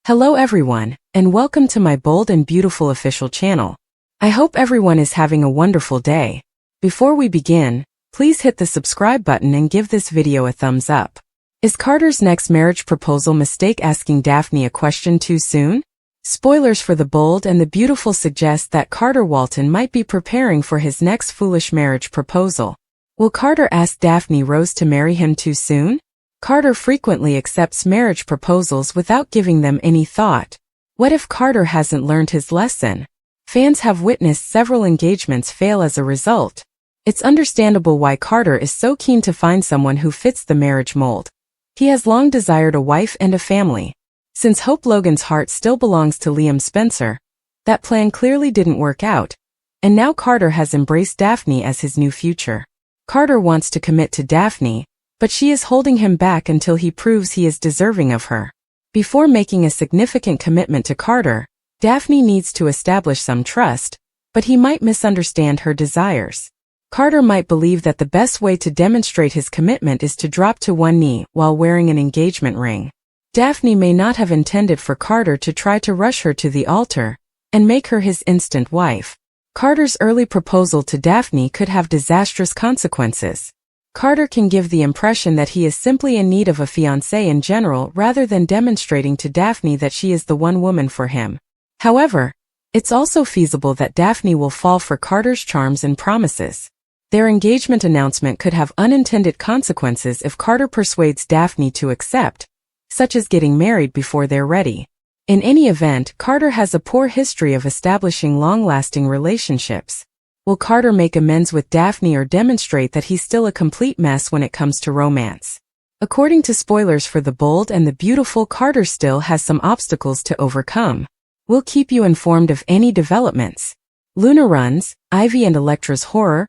Hello everyone, and welcome to my bold and beautiful official channel. I hope everyone is having a wonderful day. Before we begin, please hit the subscribe button and give this video a thumbs up. Is Carter's next marriage proposal mistake asking Daphne a question too soon? Spoilers for The Bold and the Beautiful suggest that Carter Walton might be preparing for his next foolish marriage proposal. Will Carter ask Daphne Rose to marry him too soon? Carter frequently accepts marriage proposals without giving them any thought. What if Carter hasn't learned his lesson? Fans have witnessed several engagements fail as a result. It's understandable why Carter is so keen to find someone who fits the marriage mold. He has long desired a wife and a family. Since Hope Logan's heart still belongs to Liam Spencer, that plan clearly didn't work out, and now Carter has embraced Daphne as his new future. Carter wants to commit to Daphne, but she is holding him back until he proves he is deserving of her. Before making a significant commitment to Carter, Daphne needs to establish some trust, but he might misunderstand her desires. Carter might believe that the best way to demonstrate his commitment is to drop to one knee while wearing an engagement ring. Daphne may not have intended for Carter to try to rush her to the altar and make her his instant wife. Carter's early proposal to Daphne could have disastrous consequences. Carter can give the impression that he is simply in need of a fiancé in general rather than demonstrating to Daphne that she is the one woman for him. However, it's also feasible that Daphne will fall for Carter's charms and promises. Their engagement announcement could have unintended consequences if Carter persuades Daphne to accept, such as getting married before they're ready. In any event, Carter has a poor history of establishing long-lasting relationships. Will Carter make amends with Daphne or demonstrate that he's still a complete mess when it comes to romance? According to spoilers for The Bold and the Beautiful, Carter still has some obstacles to overcome. We'll keep you informed of any developments. Luna runs, Ivy and Elektra's horror,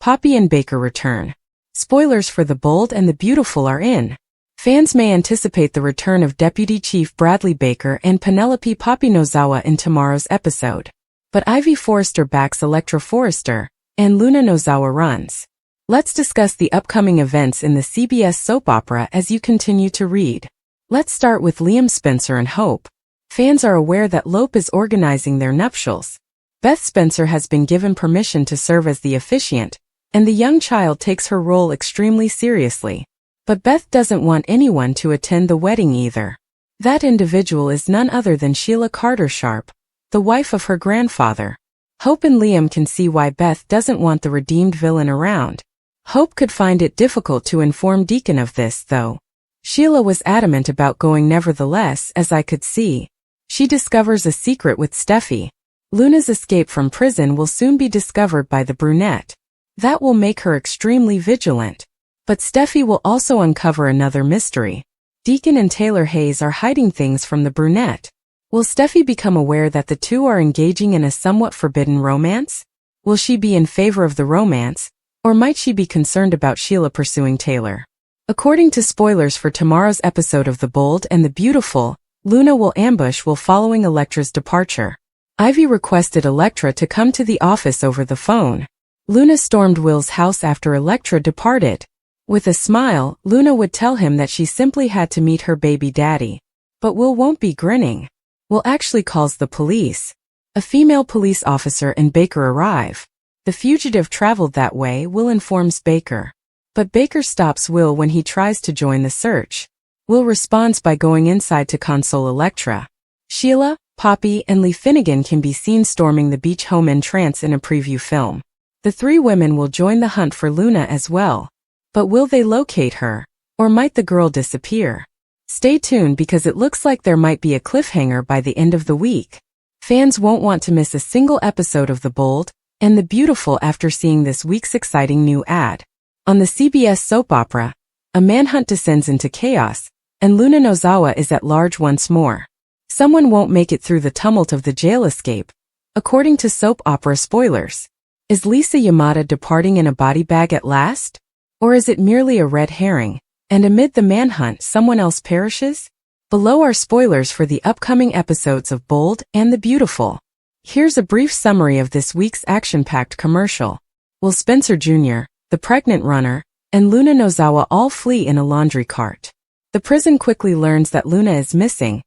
Poppy and Baker return. Spoilers for The Bold and the Beautiful are in. Fans may anticipate the return of Deputy Chief Bradley Baker and Penelope Poppy Nozawa in tomorrow's episode. But Ivy Forrester backs Elektra Forrester, and Luna Nozawa runs. Let's discuss the upcoming events in the CBS soap opera as you continue to read. Let's start with Liam Spencer and Hope. Fans are aware that Lope is organizing their nuptials. Beth Spencer has been given permission to serve as the officiant, and the young child takes her role extremely seriously. But Beth doesn't want anyone to attend the wedding either. That individual is none other than Sheila Carter Sharp, the wife of her grandfather. Hope and Liam can see why Beth doesn't want the redeemed villain around. Hope could find it difficult to inform Deacon of this, though. Sheila was adamant about going nevertheless, as I could see. She discovers a secret with Steffi. Luna's escape from prison will soon be discovered by the brunette. That will make her extremely vigilant. But Steffi will also uncover another mystery. Deacon and Taylor Hayes are hiding things from the brunette. Will Steffi become aware that the two are engaging in a somewhat forbidden romance? Will she be in favor of the romance, or might she be concerned about Sheila pursuing Taylor? According to spoilers for tomorrow's episode of The Bold and the Beautiful, Luna will ambush Will following Elektra's departure. Ivy requested Elektra to come to the office over the phone. Luna stormed Will's house after Elektra departed. With a smile, Luna would tell him that she simply had to meet her baby daddy. But Will won't be grinning. Will actually calls the police. A female police officer and Baker arrive. The fugitive traveled that way, Will informs Baker. But Baker stops Will when he tries to join the search. Will responds by going inside to console Elektra. Sheila, Poppy, and Lee Finnegan can be seen storming the beach home in trance in a preview film. The three women will join the hunt for Luna as well. But will they locate her, or might the girl disappear? Stay tuned because it looks like there might be a cliffhanger by the end of the week. Fans won't want to miss a single episode of The Bold and the Beautiful after seeing this week's exciting new ad. On the CBS soap opera, a manhunt descends into chaos, and Luna Nozawa is at large once more. Someone won't make it through the tumult of the jail escape, according to soap opera spoilers. Is Lisa Yamada departing in a body bag at last? Or is it merely a red herring, and amid the manhunt someone else perishes? Below are spoilers for the upcoming episodes of Bold and the Beautiful. Here's a brief summary of this week's action-packed commercial. Will Spencer Jr., the pregnant runner, and Luna Nozawa all flee in a laundry cart. The prison quickly learns that Luna is missing,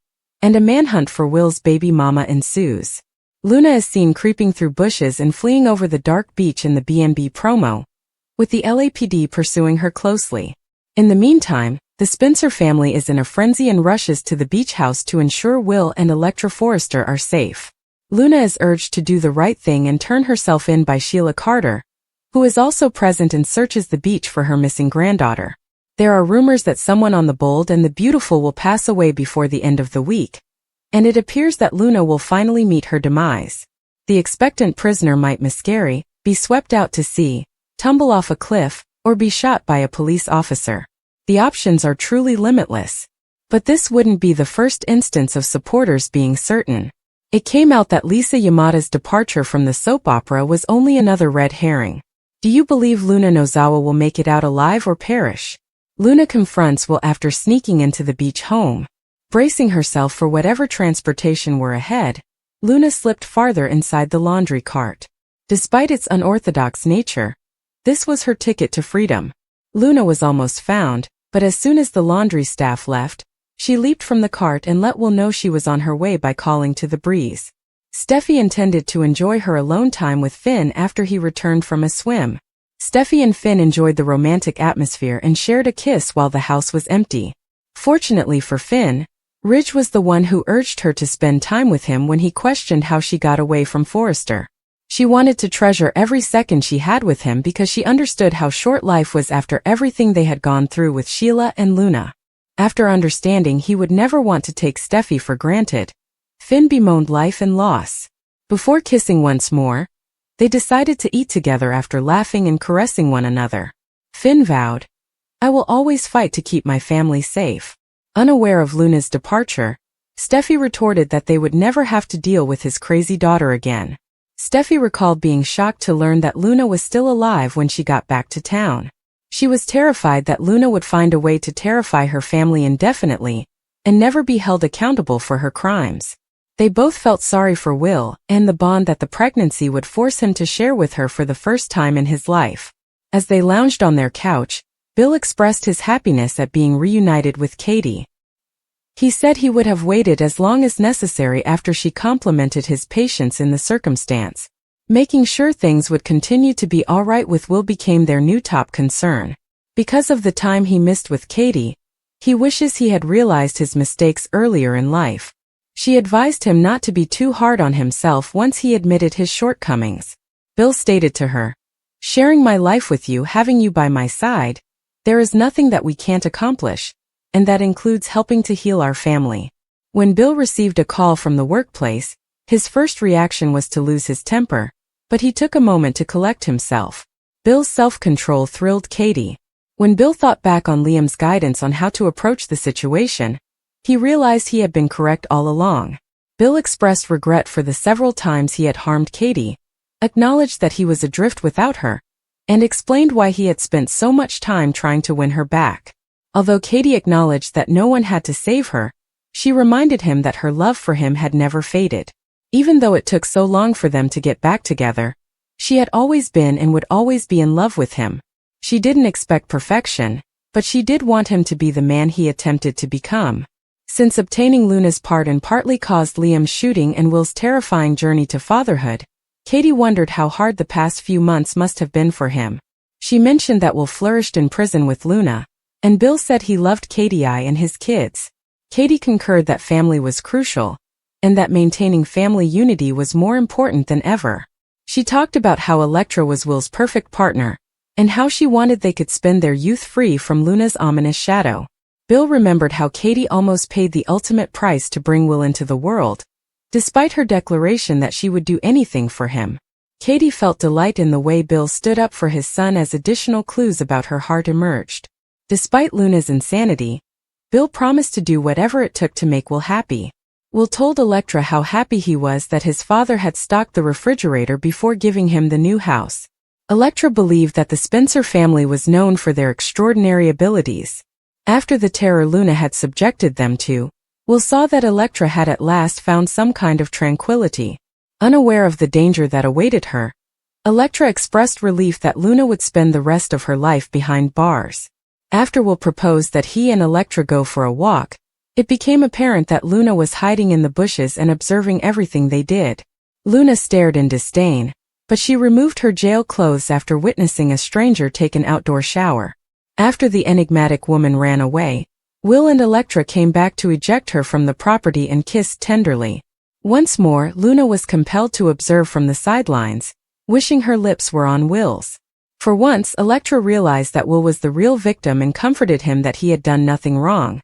and a manhunt for Will's baby mama ensues. Luna is seen creeping through bushes and fleeing over the dark beach in the B&B promo, with the LAPD pursuing her closely. In the meantime, the Spencer family is in a frenzy and rushes to the beach house to ensure Will and Electra Forrester are safe. Luna is urged to do the right thing and turn herself in by Sheila Carter, who is also present and searches the beach for her missing granddaughter. There are rumors that someone on the Bold and the Beautiful will pass away before the end of the week, and it appears that Luna will finally meet her demise. The expectant prisoner might miscarry, be swept out to sea, tumble off a cliff, or be shot by a police officer. The options are truly limitless. But this wouldn't be the first instance of supporters being certain. It came out that Lisa Yamada's departure from the soap opera was only another red herring. Do you believe Luna Nozawa will make it out alive or perish? Luna confronts Will after sneaking into the beach home. Bracing herself for whatever transportation were ahead, Luna slipped farther inside the laundry cart. Despite its unorthodox nature, this was her ticket to freedom. Luna was almost found, but as soon as the laundry staff left, she leaped from the cart and let Will know she was on her way by calling to the breeze. Steffi intended to enjoy her alone time with Finn after he returned from a swim. Steffi and Finn enjoyed the romantic atmosphere and shared a kiss while the house was empty. Fortunately for Finn, Ridge was the one who urged her to spend time with him when he questioned how she got away from Forrester. She wanted to treasure every second she had with him because she understood how short life was after everything they had gone through with Sheila and Luna. After understanding he would never want to take Steffi for granted, Finn bemoaned life and loss. Before kissing once more, they decided to eat together after laughing and caressing one another. Finn vowed, "I will always fight to keep my family safe." Unaware of Luna's departure, Steffi retorted that they would never have to deal with his crazy daughter again. Steffi recalled being shocked to learn that Luna was still alive when she got back to town. She was terrified that Luna would find a way to terrify her family indefinitely and never be held accountable for her crimes. They both felt sorry for Will and the bond that the pregnancy would force him to share with her for the first time in his life. As they lounged on their couch, Bill expressed his happiness at being reunited with Katie. He said he would have waited as long as necessary after she complimented his patience in the circumstance. Making sure things would continue to be all right with Will became their new top concern. Because of the time he missed with Katie, he wishes he had realized his mistakes earlier in life. She advised him not to be too hard on himself once he admitted his shortcomings. Bill stated to her, "Sharing my life with you, having you by my side, there is nothing that we can't accomplish, and that includes helping to heal our family." When Bill received a call from the workplace, his first reaction was to lose his temper, but he took a moment to collect himself. Bill's self-control thrilled Katie. When Bill thought back on Liam's guidance on how to approach the situation, he realized he had been correct all along. Bill expressed regret for the several times he had harmed Katie, acknowledged that he was adrift without her, and explained why he had spent so much time trying to win her back. Although Katie acknowledged that no one had to save her, she reminded him that her love for him had never faded. Even though it took so long for them to get back together, she had always been and would always be in love with him. She didn't expect perfection, but she did want him to be the man he attempted to become. Since obtaining Luna's pardon partly caused Liam's shooting and Will's terrifying journey to fatherhood, Katie wondered how hard the past few months must have been for him. She mentioned that Will flourished in prison with Luna, and Bill said he loved Katie and his kids. Katie concurred that family was crucial, and that maintaining family unity was more important than ever. She talked about how Electra was Will's perfect partner, and how she wanted they could spend their youth free from Luna's ominous shadow. Bill remembered how Katie almost paid the ultimate price to bring Will into the world, despite her declaration that she would do anything for him. Katie felt delight in the way Bill stood up for his son as additional clues about her heart emerged. Despite Luna's insanity, Bill promised to do whatever it took to make Will happy. Will told Electra how happy he was that his father had stocked the refrigerator before giving him the new house. Electra believed that the Spencer family was known for their extraordinary abilities. After the terror Luna had subjected them to, Will saw that Electra had at last found some kind of tranquility. Unaware of the danger that awaited her, Electra expressed relief that Luna would spend the rest of her life behind bars. After Will proposed that he and Electra go for a walk, It became apparent that Luna was hiding in the bushes and observing everything they did. Luna stared in disdain, but she removed her jail clothes after witnessing a stranger take an outdoor shower. After the enigmatic woman ran away, Will and Electra came back to eject her from the property and kissed tenderly. Once more, Luna was compelled to observe from the sidelines, wishing her lips were on Will's. For once, Electra realized that Will was the real victim and comforted him that he had done nothing wrong.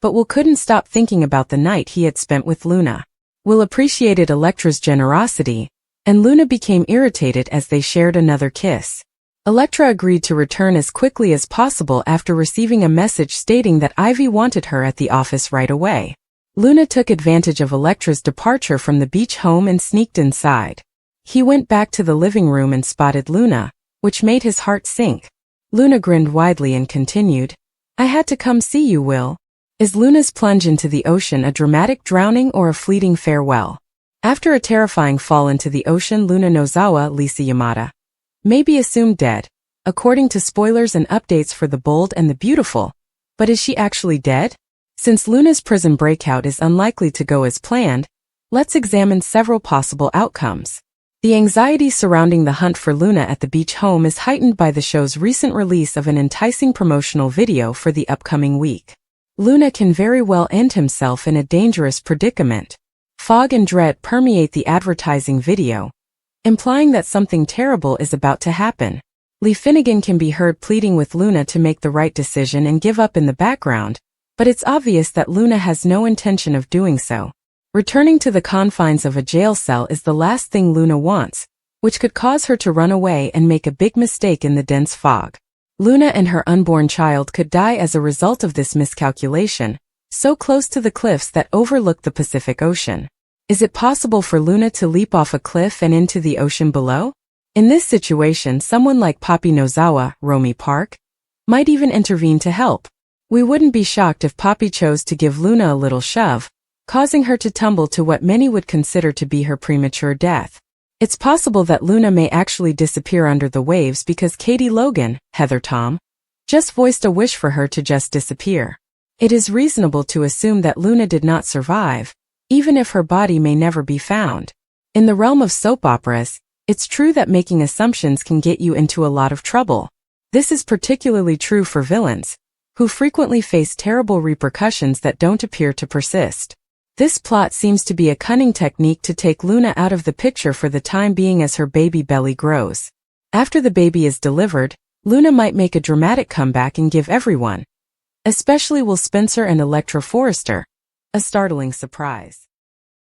But Will couldn't stop thinking about the night he had spent with Luna. Will appreciated Electra's generosity, and Luna became irritated as they shared another kiss. Electra agreed to return as quickly as possible after receiving a message stating that Ivy wanted her at the office right away. Luna took advantage of Electra's departure from the beach home and sneaked inside. He went back to the living room and spotted Luna, which made his heart sink. Luna grinned widely and continued, "I had to come see you, Will." Is Luna's plunge into the ocean a dramatic drowning or a fleeting farewell? After a terrifying fall into the ocean, Luna Nozawa Lisa Yamada may be assumed dead, according to spoilers and updates for The Bold and the Beautiful. But is she actually dead? Since Luna's prison breakout is unlikely to go as planned, let's examine several possible outcomes. The anxiety surrounding the hunt for Luna at the beach home is heightened by the show's recent release of an enticing promotional video for the upcoming week. Luna can very well end himself in a dangerous predicament. Fog and dread permeate the advertising video, implying that something terrible is about to happen. Lee Finnegan can be heard pleading with Luna to make the right decision and give up in the background, but it's obvious that Luna has no intention of doing so. Returning to the confines of a jail cell is the last thing Luna wants, which could cause her to run away and make a big mistake in the dense fog. Luna and her unborn child could die as a result of this miscalculation, so close to the cliffs that overlook the Pacific Ocean. Is it possible for Luna to leap off a cliff and into the ocean below? In this situation, someone like Poppy Nozawa, Romy Park, might even intervene to help. We wouldn't be shocked if Poppy chose to give Luna a little shove, causing her to tumble to what many would consider to be her premature death. It's possible that Luna may actually disappear under the waves because Katie Logan, Heather Tom, just voiced a wish for her to just disappear. It is reasonable to assume that Luna did not survive, even if her body may never be found. In the realm of soap operas, it's true that making assumptions can get you into a lot of trouble. This is particularly true for villains, who frequently face terrible repercussions that don't appear to persist. This plot seems to be a cunning technique to take Luna out of the picture for the time being as her baby belly grows. After the baby is delivered, Luna might make a dramatic comeback and give everyone, especially Will Spencer and Electra Forrester, a startling surprise.